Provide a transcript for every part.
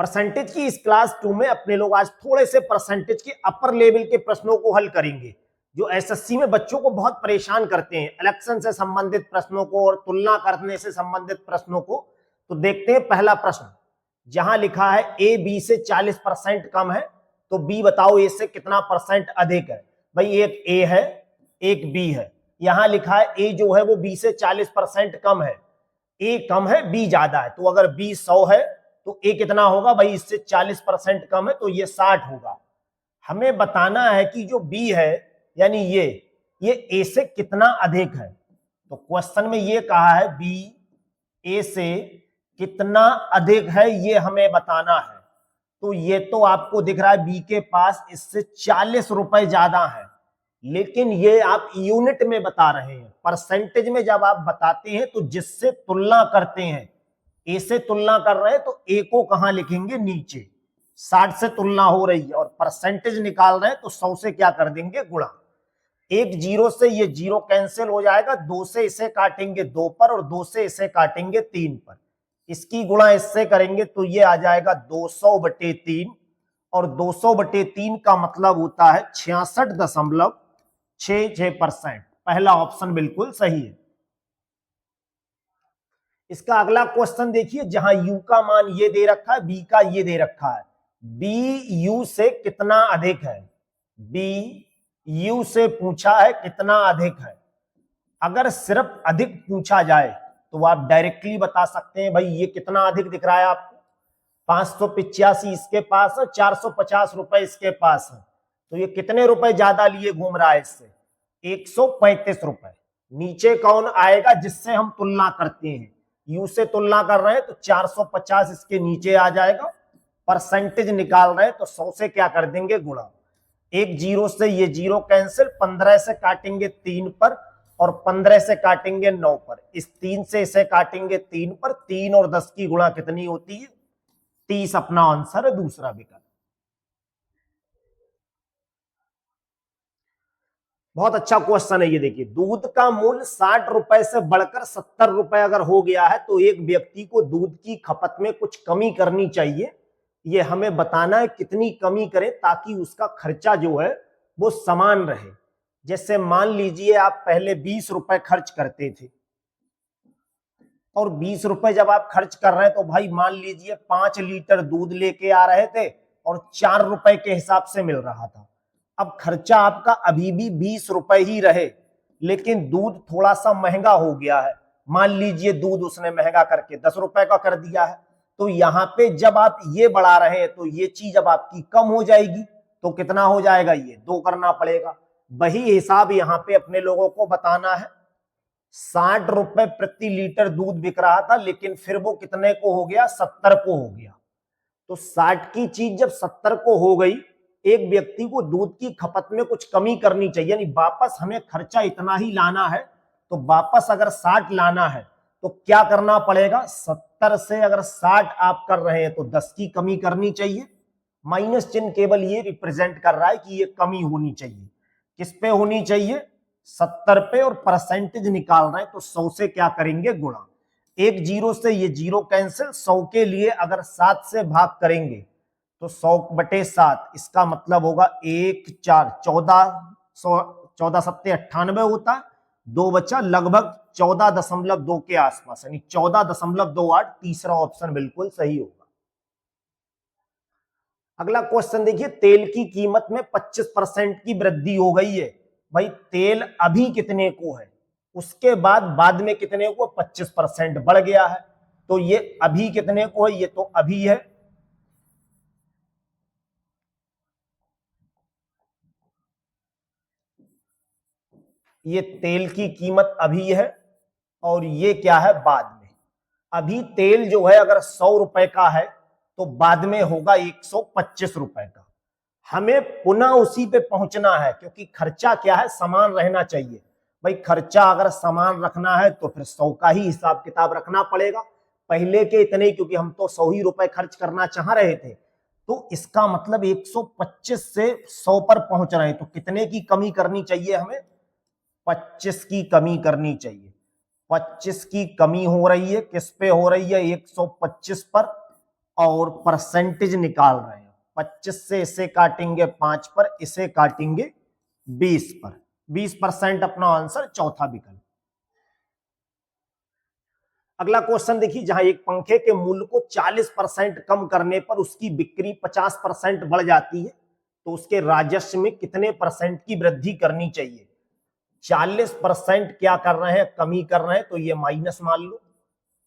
Percentage की इस class 2 में अपने लोग आज थोड़े से परसेंटेज के अपर लेवल के प्रश्नों को हल करेंगे जो एसएससी में बच्चों को बहुत परेशान करते हैं, इलेक्शन से संबंधित प्रश्नों को और तुलना करने से संबंधित प्रश्नों को। तो देखते हैं पहला प्रश्न, जहां लिखा है ए बी से 40% कम है, तो बी बताओ ए से कितना परसेंट अधिक है। भाई एक ए है एक बी है, यहां लिखा है ए जो है वो बी से 40% कम है, ए कम है बी ज्यादा है। तो अगर बी 100 है तो ए कितना होगा, भाई इससे 40% कम है तो ये 60 होगा। हमें बताना है कि जो बी है यानी ये ए से कितना अधिक है। तो क्वेश्चन में ये कहा है बी ए से कितना अधिक है, ये हमें बताना है। तो ये तो आपको दिख रहा है बी के पास इससे 40 रुपए ज्यादा है, लेकिन ये आप यूनिट में बता रहे हैं। परसेंटेज में जब आप बताते हैं तो जिससे तुलना करते हैं, ए से तुलना कर रहे हैं तो ए को कहां लिखेंगे, नीचे। 60 से तुलना हो रही है और परसेंटेज निकाल रहे हैं तो 100 से क्या कर देंगे, गुणा। एक जीरो से ये जीरो कैंसिल हो जाएगा, 2 से इसे काटेंगे 2 पर और 2 से इसे काटेंगे 3 पर। इसकी गुणा इससे करेंगे तो ये आ जाएगा 200/3 और 200/3 का मतलब होता है 66.66%। पहला ऑप्शन बिल्कुल सही है। इसका अगला क्वेश्चन देखिए, जहां यू का मान ये दे रखा है, बी का ये दे रखा है। बी यू से कितना अधिक है, बी यू से पूछा है कितना अधिक है। अगर सिर्फ अधिक पूछा जाए तो आप डायरेक्टली बता सकते हैं, भाई ये कितना अधिक दिख रहा है आपको, 585 इसके पास है, 450 रुपए इसके पास है, तो ये कितने रुपए ज्यादा लिए घूम रहा है इससे, 135 रुपए। नीचे कौन आएगा जिससे हम तुलना करते हैं, यू से तुलना कर रहे हैं तो 450 इसके नीचे आ जाएगा। परसेंटेज निकाल रहे हैं तो 100 से क्या कर देंगे, गुणा। एक जीरो से ये जीरो कैंसिल, 15 से काटेंगे 3 पर और 15 से काटेंगे 9 पर। इस 3 से इसे काटेंगे 3 पर, 3 और 10 की गुणा कितनी होती है, 30 अपना आंसर है, दूसरा विकल्प। बहुत अच्छा क्वेश्चन है ये। देखिए, दूध का मूल्य 60 रुपए से बढ़कर 70 रुपए अगर हो गया है तो एक व्यक्ति को दूध की खपत में कुछ कमी करनी चाहिए। ये हमें बताना है कितनी कमी करें ताकि उसका खर्चा जो है वो समान रहे। जैसे मान लीजिए आप पहले 20 रुपए खर्च करते थे और 20 रुपए जब आप खर्च कर रहे हैं तो भाई मान लीजिए 5 लीटर दूध लेके आ रहे थे और 4 रुपए के हिसाब से मिल रहा था। अब खर्चा आपका अभी भी 20 रुपए ही रहे, लेकिन दूध थोड़ा सा महंगा हो गया है। मान लीजिए दूध उसने महंगा करके 10 रुपए का कर दिया है, तो यहां पे जब आप ये बढ़ा रहे हैं तो ये चीज अब आपकी कम हो जाएगी। तो कितना हो जाएगा, ये 2 करना पड़ेगा। वही हिसाब यहां पे अपने लोगों को बताना है। 60 रुपए प्रति लीटर दूध बिक रहा था, लेकिन फिर वो कितने को हो गया, 70 को हो गया। तो 60 की चीज जब 70 को हो गई, एक व्यक्ति को दूध की खपत में कुछ कमी करनी चाहिए, यानी वापस हमें खर्चा इतना ही लाना है। तो वापस अगर 60 लाना है तो क्या करना पड़ेगा, 70 से अगर 60 आप कर रहे हैं तो 10 की कमी करनी चाहिए। माइनस चिन्ह केवल ये रिप्रेजेंट कर रहा है कि ये कमी होनी चाहिए। किस पे होनी चाहिए, 70 पे, और परसेंटेज निकाल रहे हैं तो 100 से क्या करेंगे, गुणा। एक जीरो से ये जीरो कैंसिल, 100 के लिए अगर 7 से भाग करेंगे तो 100/7, इसका मतलब होगा 1 4 14 सत्ते 98 होता है, 2 बचा लगभग 14.2 के आसपास, यानी 14.28। तीसरा ऑप्शन बिल्कुल सही होगा। अगला क्वेश्चन देखिए, तेल की कीमत में 25% की वृद्धि हो गई है। भाई तेल अभी कितने को है, उसके बाद में कितने को, 25% बढ़ गया है। तो ये अभी कितने को है, ये तो अभी है। ये तेल की कीमत अभी है और ये क्या है, बाद में। अभी तेल जो है अगर 100 रुपए का है तो बाद में होगा 125 रुपए का। हमें पुनः उसी पे पहुंचना है, क्योंकि खर्चा क्या है, समान रहना चाहिए। भाई खर्चा अगर समान रखना है तो फिर 100 का ही हिसाब किताब रखना पड़ेगा, पहले के इतने ही, क्योंकि हम तो 100 ही रुपए खर्च करना चाह रहे थे। तो इसका मतलब 125 से 100 पर पहुंच रहे हैं, तो कितने की कमी करनी चाहिए हमें, 25 की कमी करनी चाहिए। 25 की कमी हो रही है, किस पे हो रही है, 125 पर। और परसेंटेज निकाल रहे हैं। 25 से इसे काटेंगे 5 पर, इसे काटेंगे 20 पर। 20% अपना आंसर, चौथा विकल्प। अगला क्वेश्चन देखिए, जहां एक पंखे के मूल्य को 40% कम करने पर उसकी बिक्री 50% बढ़ जाती है, तो उसके राजस्व में कितने परसेंट की वृद्धि करनी चाहिए? 40% क्या कर रहे हैं, कमी कर रहे हैं, तो ये माइनस मान लो,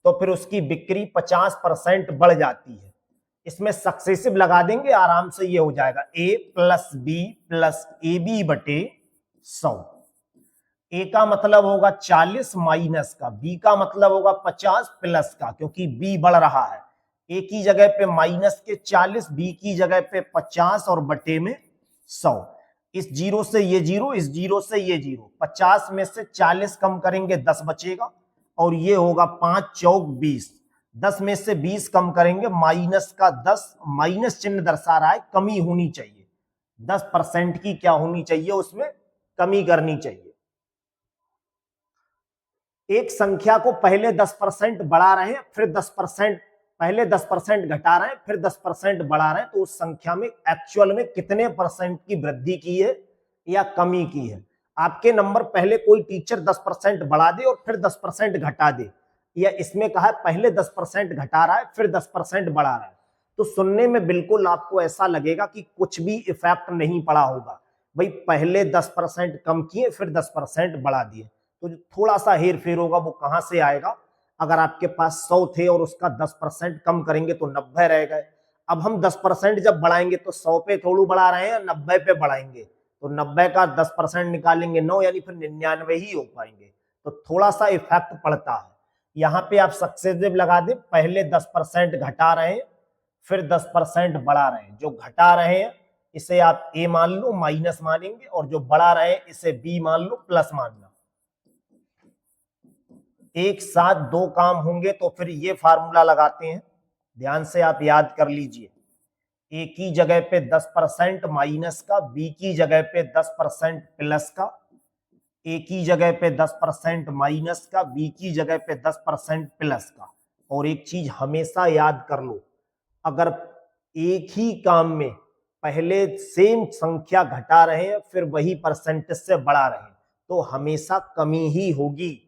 तो फिर उसकी बिक्री 50% बढ़ जाती है। इसमें सक्सेसिव लगा देंगे, आराम से ये हो जाएगा a plus B plus A B बटे 100। ए का मतलब होगा 40 माइनस का, बी का मतलब होगा 50 प्लस का, क्योंकि बी बढ़ रहा है। ए की जगह पे माइनस के 40, बी की जगह पे 50 और बटे में 100। इस जीरो से ये जीरो, इस जीरो से ये जीरो, 50 में से 40 कम करेंगे 10 बचेगा, और ये होगा 5 चौक 20। 10 में से 20 कम करेंगे, माइनस का 10, माइनस चिन्ह दर्शा रहा है कमी होनी चाहिए। 10% की क्या होनी चाहिए, उसमें कमी करनी चाहिए। एक संख्या को पहले 10% बढ़ा रहे हैं, फिर 10%, पहले 10% घटा रहे हैं, फिर 10% बढ़ा रहे हैं, तो उस संख्या में एक्चुअल में कितने परसेंट की वृद्धि की है या कमी की है? आपके नंबर पहले कोई टीचर 10% बढ़ा दे और फिर 10% घटा दे, या इसमें कहा है पहले 10% घटा रहा है फिर 10% बढ़ा रहा है, तो सुनने में बिल्कुल आपको ऐसा लगेगा कि कुछ भी इफेक्ट नहीं पड़ा होगा। भाई पहले 10% कम किए, फिर 10% बढ़ा दिए, तो जो थोड़ा सा हेर फेर होगा वो कहां से आएगा? अगर आपके पास 100 थे और उसका 10% कम करेंगे तो 90 रह गए। अब हम 10% जब बढ़ाएंगे तो 100 पे थोड़ा बढ़ा रहे हैं, 90 पे बढ़ाएंगे, तो 90 का 10% निकालेंगे 9, यानी फिर 99 ही हो पाएंगे, तो थोड़ा सा इफेक्ट पड़ता है। यहाँ पे आप सक्सेसिव लगा दे, पहले 10% घटा रहे हैं फिर 10% बढ़ा रहे हैं। जो घटा रहे हैं इसे आप ए मान लो, माइनस मानेंगे, और जो बढ़ा रहे हैं इसे बी मान लो, प्लस मानना। एक साथ दो काम होंगे तो फिर ये फार्मूला लगाते हैं, ध्यान से आप याद कर लीजिए। ए की जगह पे 10% माइनस का, बी की जगह पे 10% प्लस का, ए की जगह पे 10% माइनस का, बी की जगह पे 10% प्लस का। और एक चीज हमेशा याद कर लो, अगर एक ही काम में पहले सेम संख्या घटा रहे हैं फिर वही परसेंटेज से बढ़ा रहे हैं, तो हमेशा कमी ही होगी।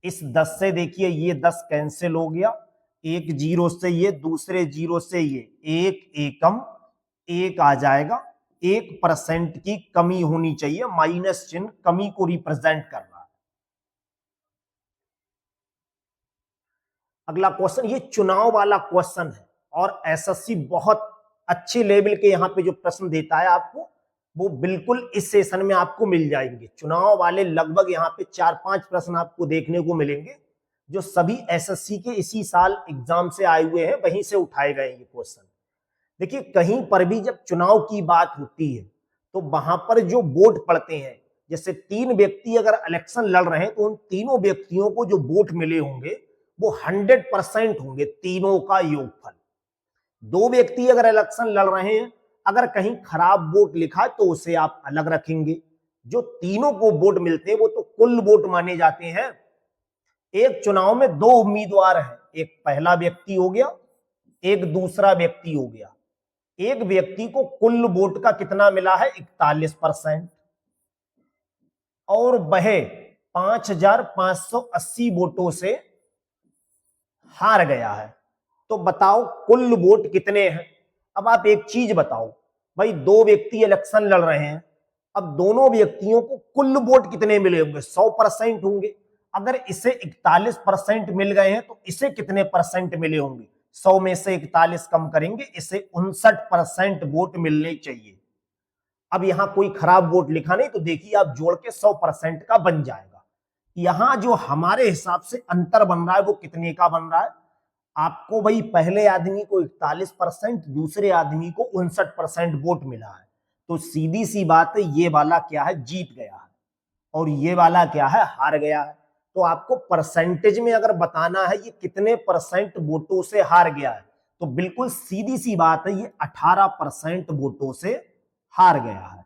इस 10 से देखिए ये 10 कैंसिल हो गया, एक जीरो से ये, दूसरे जीरो से ये, एक एकम एक आ जाएगा। 1% की कमी होनी चाहिए, माइनस चिन्ह कमी को रिप्रेजेंट कर रहा है। अगला क्वेश्चन, ये चुनाव वाला क्वेश्चन है और एसएससी बहुत अच्छे लेवल के यहाँ पे जो प्रश्न देता है आपको, वो बिल्कुल इस सेशन में आपको मिल जाएंगे। चुनाव वाले लगभग यहाँ पे 4-5 प्रश्न आपको देखने को मिलेंगे जो सभी एसएससी के इसी साल एग्जाम से आए हुए हैं, वहीं से उठाए गए ये क्वेश्चन। देखिए कहीं पर भी जब चुनाव की बात होती है तो वहां पर जो वोट पड़ते हैं, जैसे 3 व्यक्ति अगर इलेक्शन लड़ रहे हैं तो उन तीनों व्यक्तियों को जो वोट मिले होंगे वो 100% होंगे, तीनों का योगफल। 2 व्यक्ति अगर इलेक्शन लड़ रहे हैं, अगर कहीं खराब वोट लिखा है तो उसे आप अलग रखेंगे। जो तीनों को वोट मिलते हैं वो तो कुल वोट माने जाते हैं। एक चुनाव में 2 उम्मीदवार हैं, एक पहला व्यक्ति हो गया, एक दूसरा व्यक्ति हो गया। एक व्यक्ति को कुल वोट का कितना मिला है? 41%, और वह 5,580 वोटों से हार गया है। तो बताओ कुल वोट कितने हैं? अब आप एक चीज बताओ, भाई 2 व्यक्ति इलेक्शन लड़ रहे हैं, अब दोनों व्यक्तियों को कुल वोट कितने मिले होंगे? 100% होंगे। अगर इसे 41% मिल गए हैं तो इसे कितने परसेंट मिले होंगे? 100 में से 41 कम करेंगे, इसे 59% वोट मिलने चाहिए। अब यहां कोई खराब वोट लिखा नहीं, तो देखिए आप जोड़ के 100% का बन जाएगा। यहां जो हमारे हिसाब से अंतर बन रहा है वो कितने का बन रहा है? आपको भाई पहले आदमी को 41%, दूसरे आदमी को 59% वोट मिला है, तो सीधी सी बात है ये वाला क्या है? जीत गया है, और ये वाला क्या है? हार गया है। तो आपको परसेंटेज में अगर बताना है ये कितने परसेंट वोटों से हार गया है, तो बिल्कुल सीधी सी बात है, ये 18% वोटों से हार गया है।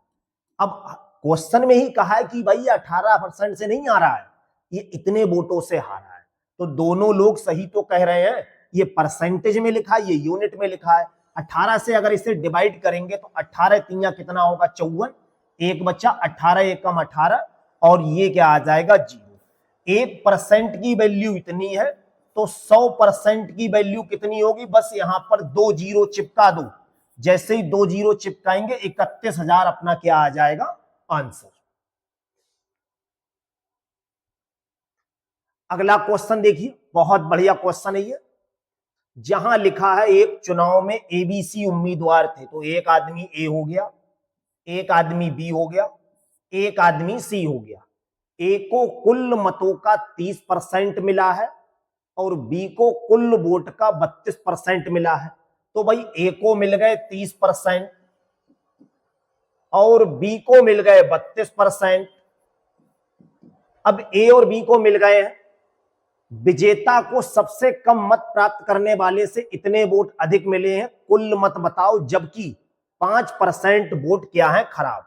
अब क्वेश्चन में ही कहा है कि भाई 18% से नहीं आ रहा है, ये इतने वोटों से हारा है, तो दोनों लोग सही तो कह रहे हैं। ये परसेंटेज में लिखा है, ये यूनिट में लिखा है। 18 से अगर इसे डिवाइड करेंगे तो 18 तिया कितना होगा 54, एक बच्चा 18 एकम 18 और ये क्या आ जाएगा 0। 1% की वैल्यू इतनी है तो 100% की वैल्यू कितनी होगी, बस यहां पर 2 जीरो चिपका दो। जैसे ही 2 जीरो चिपकाएंगे 31,000 अपना क्या आ जाएगा आंसर। अगला क्वेश्चन देखिए, बहुत बढ़िया क्वेश्चन है ये। जहां लिखा है एक चुनाव में एबीसी उम्मीदवार थे, तो एक आदमी ए हो गया, एक आदमी बी हो गया, एक आदमी सी हो गया। ए को कुल मतों का 30% मिला है और बी को कुल वोट का 32% मिला है। तो भाई ए को मिल गए 30% और बी को मिल गए 32%। अब ए और बी को मिल गए हैं, विजेता को सबसे कम मत प्राप्त करने वाले से इतने वोट अधिक मिले हैं, कुल मत बताओ, जबकि 5% वोट क्या है खराब,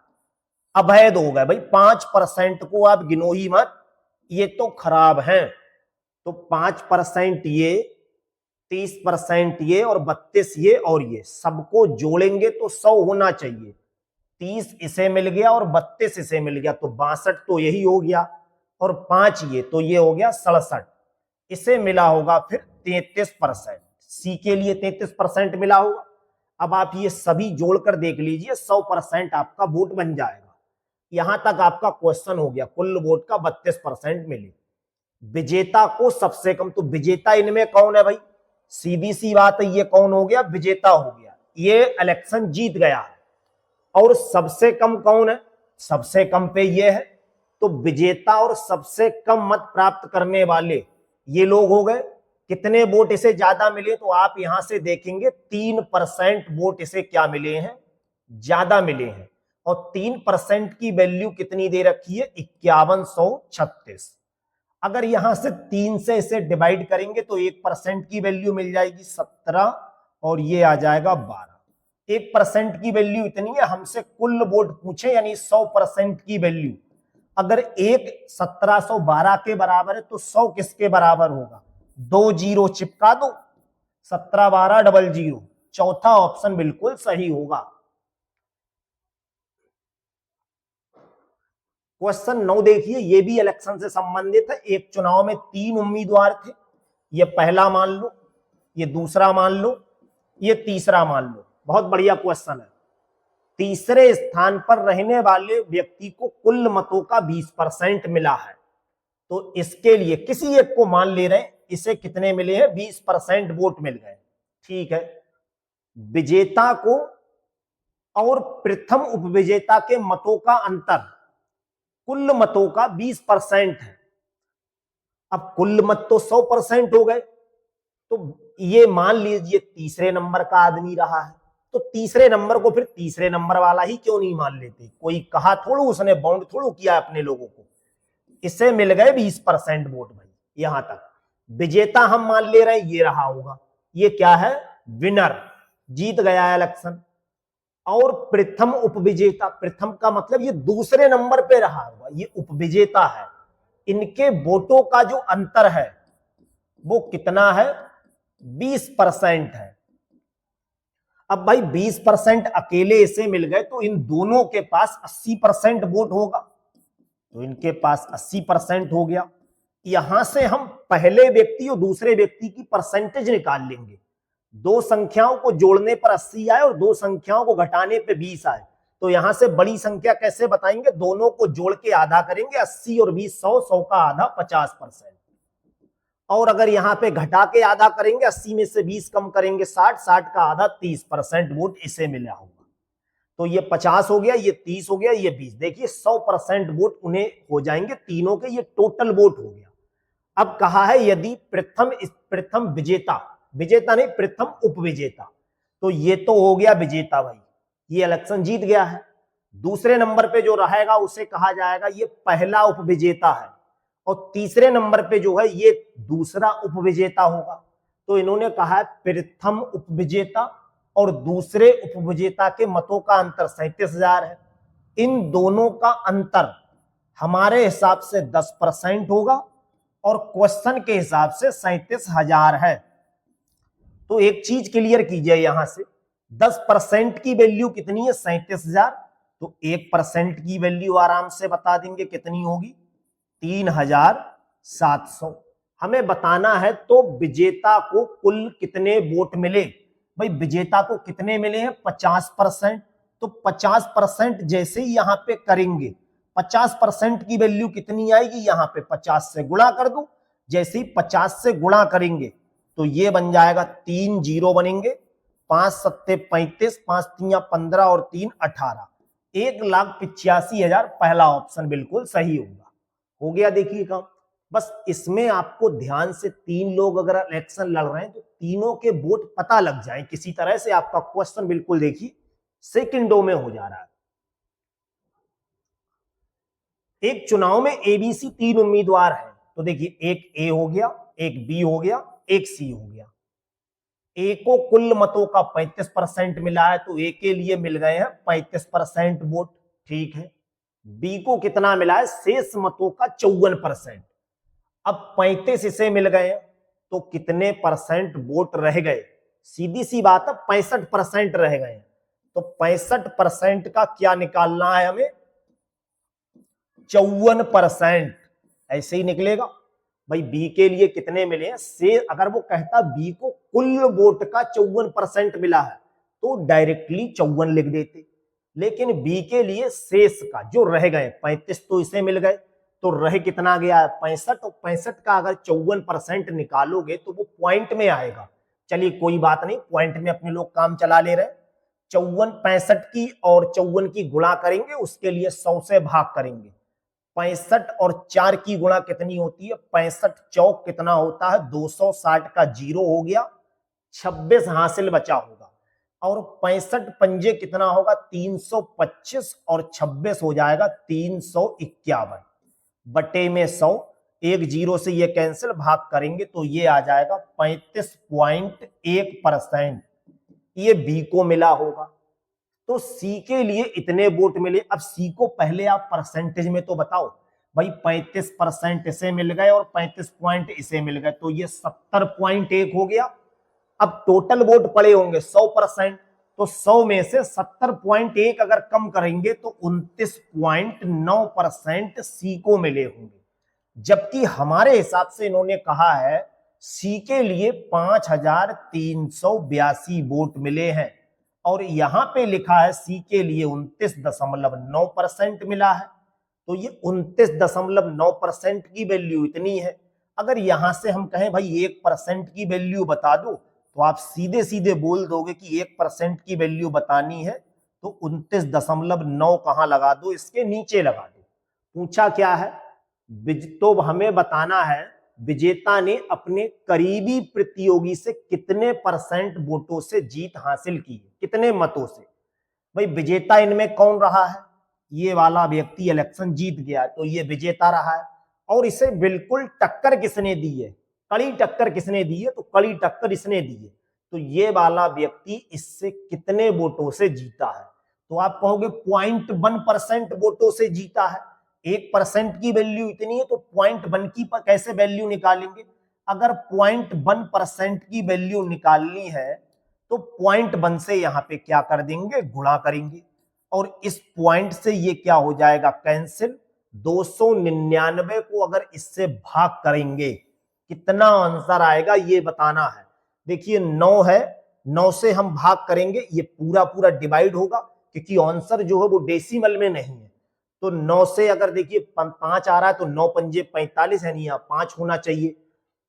अवैध हो गए। भाई 5% को आप गिनो ही मत, ये तो खराब हैं। तो 5% ये, 30% ये और 32 ये और ये सबको जोड़ेंगे तो 100 होना चाहिए। 30 इसे मिल गया और 32 इसे मिल गया तो 62 तो यही हो गया और 5 ये तो ये हो गया 67। इसे मिला होगा फिर 33%, सी के लिए 33% मिला होगा। अब आप ये सभी जोड़कर देख लीजिए, 100% आपका वोट बन जाएगा। यहां तक आपका क्वेश्चन हो गया, कुल वोट का 32% मिले। विजेता को सबसे कम, तो विजेता इनमें कौन है भाई, सीधी सी बात है, ये कौन हो गया, विजेता हो गया, ये इलेक्शन जीत गया है। और सबसे कम कौन है, सबसे कम पे ये है। तो विजेता और सबसे कम मत प्राप्त करने वाले ये लोग हो गए। कितने वोट इसे ज्यादा मिले, तो आप यहां से देखेंगे 3% वोट इसे क्या मिले हैं, ज्यादा मिले हैं। और 3% की वैल्यू कितनी दे रखी है, 5136। अगर यहां से 3 से इसे डिवाइड करेंगे तो 1% की वैल्यू मिल जाएगी 17 और ये आ जाएगा 12। 1% की वैल्यू इतनी है, हमसे कुल वोट पूछे यानी 100% की वैल्यू। अगर एक 1712 के बराबर है तो 100 किसके बराबर होगा, 2 जीरो चिपका दो, 17 12 00, चौथा ऑप्शन बिल्कुल सही होगा। क्वेश्चन 9 देखिए, ये भी इलेक्शन से संबंधित है। एक चुनाव में 3 उम्मीदवार थे, ये पहला मान लो, ये दूसरा मान लो, ये तीसरा मान लो। बहुत बढ़िया क्वेश्चन है। तीसरे स्थान पर रहने वाले व्यक्ति को कुल मतों का 20% मिला है, तो इसके लिए किसी एक को मान ले रहे हैं, इसे कितने मिले हैं, 20% वोट मिल गए। ठीक है, विजेता को और प्रथम उपविजेता के मतों का अंतर कुल मतों का 20% है। अब कुल मत तो 100% हो गए, तो ये मान लीजिए तीसरे नंबर का आदमी रहा है, तो तीसरे नंबर को फिर तीसरे नंबर वाला ही क्यों नहीं मान लेते, कोई कहा थोड़ू, उसने बाउंड थोड़ू किया अपने लोगों को। इसे मिल गए 20% वोट भाई। यहां तक विजेता हम मान ले रहे हैं, ये रहा होगा, ये क्या है, विनर, जीत गया इलेक्शन। और प्रथम उपविजेता, प्रथम का मतलब ये दूसरे नंबर पे रहा होगा, ये उपविजेता है। इनके वोटों का जो अंतर है वो कितना है, 20% है। अब भाई 20% अकेले इसे मिल गए तो इन दोनों के पास 80% वोट होगा, तो इनके पास 80% हो गया। यहां से हम पहले व्यक्ति और दूसरे व्यक्ति की परसेंटेज निकाल लेंगे। दो संख्याओं को जोड़ने पर 80 आए और दो संख्याओं को घटाने पे 20 आए, तो यहां से बड़ी संख्या कैसे बताएंगे, दोनों को जोड़ के आधा करेंगे, 80 और 20 100, 100 का आधा 50%। और अगर यहां पे घटा के आधा करेंगे, 80 में से 20 कम करेंगे 60, 60 का आधा 30% वोट इसे मिला होगा। तो ये 50 हो गया, ये 30 हो गया, ये 20, देखिए 100% वोट उन्हें हो जाएंगे तीनों के, ये टोटल वोट हो गया। अब कहा है यदि प्रथम विजेता, विजेता नहीं प्रथम उपविजेता, तो ये तो हो गया विजेता भाई, ये इलेक्शन जीत गया है। दूसरे नंबर पे जो रहेगा उसे कहा जाएगा ये पहला उपविजेता है, और तीसरे नंबर पे जो है ये दूसरा उपविजेता होगा। तो इन्होंने कहा है प्रथम उपविजेता और दूसरे उपविजेता के मतों का अंतर 37,000 है। इन दोनों का अंतर हमारे हिसाब से 10% होगा और क्वेश्चन के हिसाब से 37,000 है। तो एक चीज क्लियर कीजिए, यहां से 10% की वैल्यू कितनी है? 37,000। तो 1% की वैल्यू आराम से बता देंगे कितनी होगी? 3,700। हमें बताना है तो विजेता को कुल कितने वोट मिले। भाई विजेता को कितने मिले हैं? 50%। तो 50% जैसे ही यहां पे करेंगे, 50% की वैल्यू कितनी आएगी? यहां पे 50 से गुणा कर दो। जैसे ही 50 से गुणा करेंगे तो ये बन जाएगा, 3 जीरो बनेंगे, 5 सत्ते 35, 5 तिया 15 और 3 18, 1,85,000। पहला ऑप्शन बिल्कुल सही होगा। हो गया देखिए काम। बस इसमें आपको ध्यान से, 3 लोग अगर इलेक्शन लड़ रहे हैं तो तीनों के वोट पता लग जाए किसी तरह से। आपका क्वेश्चन बिल्कुल देखिए सेकंडों में हो जा रहा है। एक चुनाव में एबीसी 3 उम्मीदवार हैं, तो देखिए एक ए हो गया, एक बी हो गया, एक सी हो गया। ए को कुल मतों का 35% मिला है, तो ए के लिए मिल गए हैं 35% वोट, ठीक है। बी को कितना मिला है? शेष मतों का 54%। अब 35 इसे मिल गए, तो कितने परसेंट वोट रह गए? सीधी सी बात है, 65% रह गए। तो 65% का क्या निकालना है हमें? 54%। ऐसे ही निकलेगा। भाई बी के लिए कितने मिले हैं? से अगर वो कहता बी को कुल वोट का 54% मिला है तो डायरेक्टली 54 लिख देते, लेकिन बी के लिए शेष का जो रह गए 35 तो इसे मिल गए, तो रह कितना गया? 65। और 65 का अगर 54% निकालोगे तो वो पॉइंट में आएगा। चलिए कोई बात नहीं, पॉइंट में अपने लोग काम चला ले रहे। 65 की और 54 की गुणा करेंगे, उसके लिए 100 से भाग करेंगे। 65 और 4 की गुणा कितनी होती है? 65 चौक कितना होता है? 260 का जीरो हो गया, 26 हासिल बचा होगा। और 65 पंजे कितना होगा? 325 और 26 हो जाएगा 351 बटे में 100। एक जीरो से ये कैंसिल, भाग करेंगे तो ये आ जाएगा 35.1%। ये बी को मिला होगा। तो सी के लिए इतने वोट मिले। अब सी को पहले आप परसेंटेज में तो बताओ। भाई 35% इसे मिल गए और 35 पॉइंट इसे मिल गए, तो ये 70.1 हो गया। अब टोटल वोट पड़े होंगे 100%, तो 100 में से 70.1 अगर कम करेंगे तो 29.9% सी को मिले होंगे। जबकि हमारे हिसाब से इन्होंने कहा है सी के लिए 5,382 वोट मिले हैं, और यहां पे लिखा है सी के लिए 29.9% मिला है। तो ये 29.9% की वैल्यू इतनी है। अगर यहां से हम कहें भाई 1% की वैल्यू बता दो, तो आप सीधे सीधे बोल दोगे कि 1% की वैल्यू बतानी है तो 29.9 कहां लगा दो? इसके नीचे लगा दो। पूछा क्या है? तो हमें बताना है विजेता ने अपने करीबी प्रतियोगी से कितने परसेंट वोटों से जीत हासिल की, कितने मतों से। भाई विजेता इनमें कौन रहा है? ये वाला व्यक्ति इलेक्शन जीत गया, तो ये विजेता रहा है। और इसे बिल्कुल टक्कर किसने दी है? कड़ी टक्कर किसने दी है? तो कड़ी टक्कर इसने दी है। तो ये वाला व्यक्ति इससे कितने वोटों से जीता है? तो आप कहोगे 0.1% वोटों से जीता है। 1% की वैल्यू इतनी है, तो 0.1 की कैसे वैल्यू निकालेंगे? अगर 0.1% की वैल्यू निकालनी है तो 0.1 से यहां पे क्या कर देंगे? गुणा करेंगे, और इस पॉइंट से ये क्या हो जाएगा? कैंसिल। 299 को अगर इससे भाग करेंगे कितना आंसर आएगा ये बताना है। देखिए 9 है, 9 से हम भाग करेंगे, ये पूरा पूरा डिवाइड होगा, क्योंकि आंसर जो है वो डेसिमल में नहीं है। तो 9 से अगर देखिए 5 आ रहा है, तो 9 पंजे 45 है, नहीं यहाँ 5 होना चाहिए।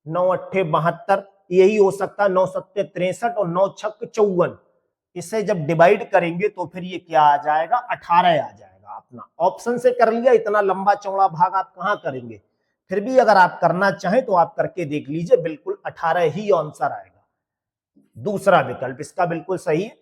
9 अट्ठे 72, यही हो सकता है। 9 सत्ते 63 और 9 छक 54। इसे जब डिवाइड करेंगे तो फिर ये क्या आ जाएगा? 18 आ जाएगा। अपना ऑप्शन से कर लिया, इतना लंबा चौड़ा भाग आप कहां करेंगे? फिर भी अगर आप करना चाहें तो आप करके देख लीजिए, बिल्कुल 18 ही आंसर आएगा। दूसरा विकल्प इसका बिल्कुल सही है।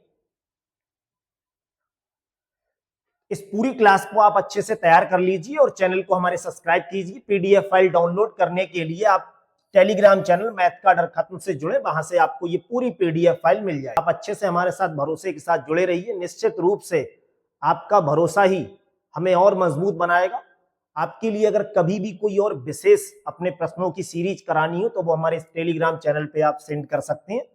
इस पूरी क्लास को आप अच्छे से तैयार कर लीजिए और चैनल को हमारे सब्सक्राइब कीजिए। पीडीएफ फाइल डाउनलोड करने के लिए आप टेलीग्राम चैनल मैथ का डर खत्म से जुड़े, वहां से आपको ये पूरी पीडीएफ फाइल मिल जाए। आप अच्छे से हमारे साथ भरोसे के साथ जुड़े रहिए। निश्चित रूप से आपका भरोसा ही हमें और मजबूत बनाएगा। आपके लिए अगर कभी भी कोई और विशेष अपने प्रश्नों की सीरीज करानी हो तो वो हमारे टेलीग्राम चैनल पे आप सेंड कर सकते हैं।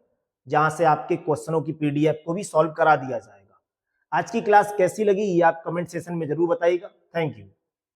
जहां से आपके क्वेश्चनों की पीडीएफ को भी सॉल्व करा दिया जाएगा। आज की क्लास कैसी लगी ये आप कमेंट सेशन में जरूर बताइएगा। Thank you.